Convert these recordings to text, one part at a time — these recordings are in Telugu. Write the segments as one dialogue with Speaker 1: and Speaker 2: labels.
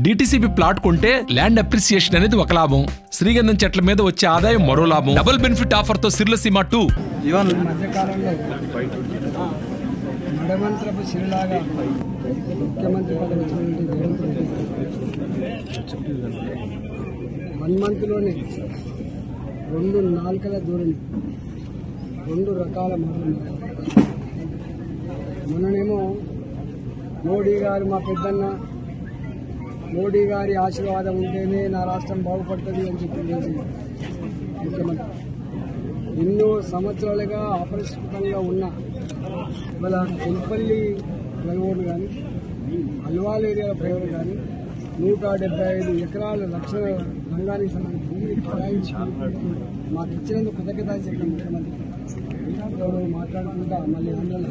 Speaker 1: డిటిసిపి ప్లాట్ కొంటే ల్యాండ్ అప్రిసియేషన్ అనేది ఒక లాభం, శ్రీగంధం చెట్ల మీద వచ్చే ఆదాయం మరో లాభం. డబుల్ బెనిఫిట్ ఆఫర్ తో సిర్లసీమ 2.
Speaker 2: నడమంత్రపు సిరిలాగా ముఖ్యమంత్రి పదవి వచ్చినటువంటి రేవంత్ రెడ్డి 1 మంత్లోనే 2 నాలుకల ధోరణి, 2 రకాల మాటలు. మొన్ననేమో మోడీ గారు మా పెద్దన్న, మోడీ గారి ఆశీర్వాదం ఉంటేనే నా రాష్ట్రం బాగుపడుతుంది అని చెప్పి ముఖ్యమంత్రి ఎన్నో సంవత్సరాలుగా అపరిష్కృతంగా ఉన్న ఇవాళ తెల్పల్లి ఫ్లైఓవర్ కానీ, అల్వాల్ ఏరియాల ఫ్లైఓవర్ కానీ 175 ఎకరాల లక్షల రంగానికి సంబంధించి భూమిని కేటాయించి మాకు ఇచ్చినందుకు కృతజ్ఞతలు చెప్పిన ముఖ్యమంత్రి మాట్లాడుకుంటా మళ్ళీ అందరూ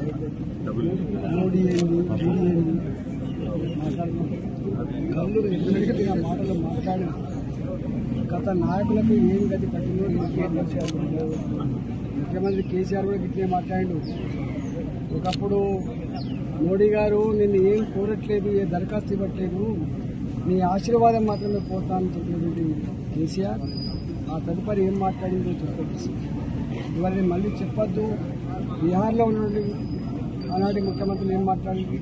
Speaker 2: మోడీ ఏంది మోడీ ఏంది మాట్లాడుకుంటా కళ్ళు ఎదురుగా మాటలు మాట్లాడిన గత నాయకులకు ఏం గతి పట్టిందో ముఖ్యమంత్రి కేసీఆర్ కూడా గిట్లే మాట్లాడు. ఒకప్పుడు మోడీ గారు నిన్ను ఏం కోరట్లేదు, ఏ దరఖాస్తు ఇవ్వట్లేదు, నీ ఆశీర్వాదం మాత్రమే కోరుతానని చెప్పినటువంటి కేసీఆర్ ఆ తదుపరి ఏం మాట్లాడిందో చెప్పవచ్చు. ఇవాళ నేను మళ్ళీ చెప్పొద్దు. బీహార్లో ఉన్నటువంటి ఆనాటి ముఖ్యమంత్రులు ఏం మాట్లాడింది,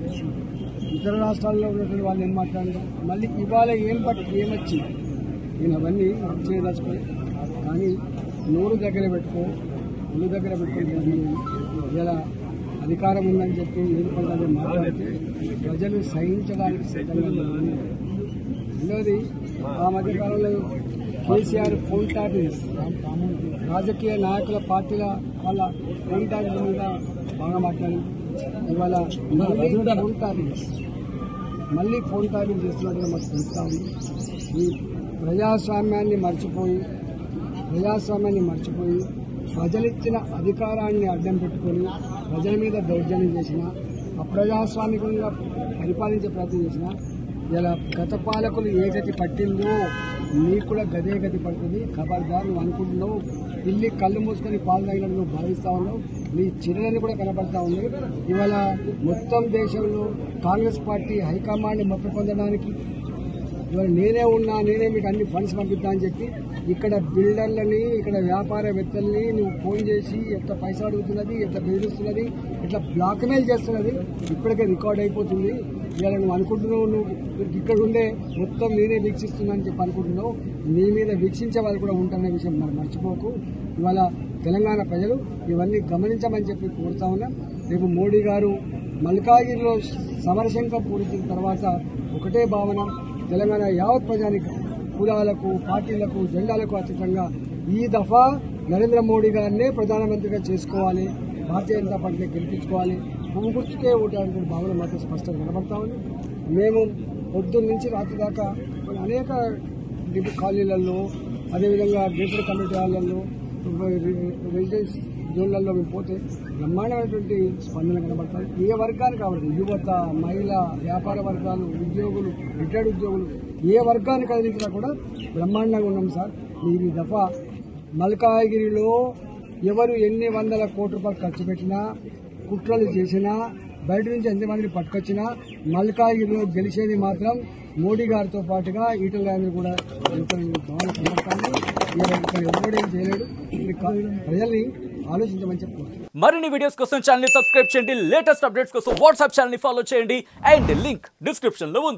Speaker 2: ఇతర రాష్ట్రాల్లో ఉన్నటువంటి వాళ్ళు ఏం మాట్లాడారు, మళ్ళీ ఇవాళ ఏం పట్టి ఏమొచ్చి నేను అవన్నీ చేయదలుచుకోలేదు. కానీ నోరు దగ్గర పెట్టుకో, ఒళ్ళు దగ్గర పెట్టుకుంటే ఇలా అధికారం ఉందని చెప్పి ఏది పడాలని మాట్లాడితే ప్రజలు సహించడానికి సిద్ధంగా ఉన్నారు. రెండవది ఆ మధ్యకాలంలో కేసీఆర్ ఫోన్ ట్యాపింగ్స్, రాజకీయ నాయకుల పార్టీల వాళ్ళ ఫోన్ ట్యాపింగ్ మీద బాగా మాట్లాడి ఇవాళ మళ్ళీ ఫోన్ ట్యాపింగ్ చేస్తున్నట్టుగా మాకు తెలుస్తా ఉంది. ఈ ప్రజాస్వామ్యాన్ని మర్చిపోయి ప్రజలిచ్చిన అధికారాన్ని అడ్డం పెట్టుకొని ప్రజల మీద దౌర్జన్యం చేసిన, అప్రజాస్వామికంగా పరిపాలించే ప్రయత్నం చేసిన ఇలా గత పాలకులు ఏ గతి పట్టిందో నీకు కూడా గదే గతి పడుతుంది. ఖబర్దార్, నువ్వు అనుకుంటున్నావు పిల్లి కళ్ళు మూసుకొని పాలు తాగినట్టు నువ్వు భావిస్తా ఉన్నావు. నీ చిరులని కూడా కనపడతా ఉంది. ఇవాళ మొత్తం దేశంలో కాంగ్రెస్ పార్టీ హైకమాండ్ మొత్తం పొందడానికి ఇవాళ నేనే మీకు అన్ని ఫండ్స్ పంపిస్తా అని చెప్పి ఇక్కడ బిల్డర్లని, ఇక్కడ వ్యాపారవేత్తల్ని నువ్వు ఫోన్ చేసి ఎంత పైసలు అడుగుతున్నది, ఎంత బెదిరిస్తున్నది, ఇట్లా బ్లాక్మెయిల్ చేస్తున్నది ఇప్పటికే రికార్డ్ అయిపోతుంది. ఇవాళ నువ్వు అనుకుంటున్నావు నువ్వు ఇక్కడ ఉండే మొత్తం నేనే వీక్షిస్తున్నా అని చెప్పి అనుకుంటున్నావు. నీ మీద వీక్షించే వాళ్ళు కూడా ఉంటారనే విషయం మనం మర్చిపోకు. ఇవాళ తెలంగాణ ప్రజలు ఇవన్నీ గమనించమని చెప్పి కోరుతా ఉన్నాం. రేపు మోడీ గారు మల్కాగిరిలో సమరశంఖం పూరించిన తర్వాత ఒకటే భావన, తెలంగాణ యావత్ ప్రజానికి కులాలకు, పార్టీలకు, జెండాలకు అతీతంగా ఈ దఫా నరేంద్ర మోడీ గారినే ప్రధానమంత్రిగా చేసుకోవాలి, భారతీయ జనతా పార్టీని గెలిపించుకోవాలి, పువ్వు గుర్తుకే ఓటాలనే భావన మాత్రం స్పష్టంగా కనబడతా ఉంది. మేము పొద్దున్న నుంచి రాత్రి దాకా అనేక డిపి కాలనీలలో, అదేవిధంగా గేటెడ్ కమ్యూనిటీ హాళ్లలో, రెసిడెన్స్ జోన్లలో మేము పోతే బ్రహ్మాండమైనటువంటి స్పందన కనబడతాయి. ఏ వర్గానికి కావాలి, యువత, మహిళ, వ్యాపార వర్గాలు, ఉద్యోగులు, రిటైర్డ్ ఉద్యోగులు, ఏ వర్గానికి కదిలించినా కూడా బ్రహ్మాండంగా ఉన్నాం సార్. మీరు ఈ దఫా మల్కాగిరిలో ఎవరు ఎన్ని వందల కోట్ల రూపాయలు ఖర్చు పెట్టినా, కుట్రలు చేసినా, బయట నుంచి ఎంతమందిని పట్టుకొచ్చినా మల్కాగిరిలో గెలిచేది మాత్రం మోడీ గారితో పాటుగా ఈటల రాజేంద్ర కూడా భావన కనబడతాను. ఇక్కడ ఎవడేం చేయలేడు. ప్రజల్ని ఆలోచించమని చెప్పుకోవచ్చు.
Speaker 3: మరిన్ని వీడియోస్ కోసం ఛానల్ ని సబ్స్క్రైబ్ చేయండి. లేటెస్ట్ అప్డేట్స్ కోసం వాట్సాప్ ఛానల్ ని ఫాలో చేయండి. అండ్ లింక్ డిస్క్రిప్షన్ లో ఉంది.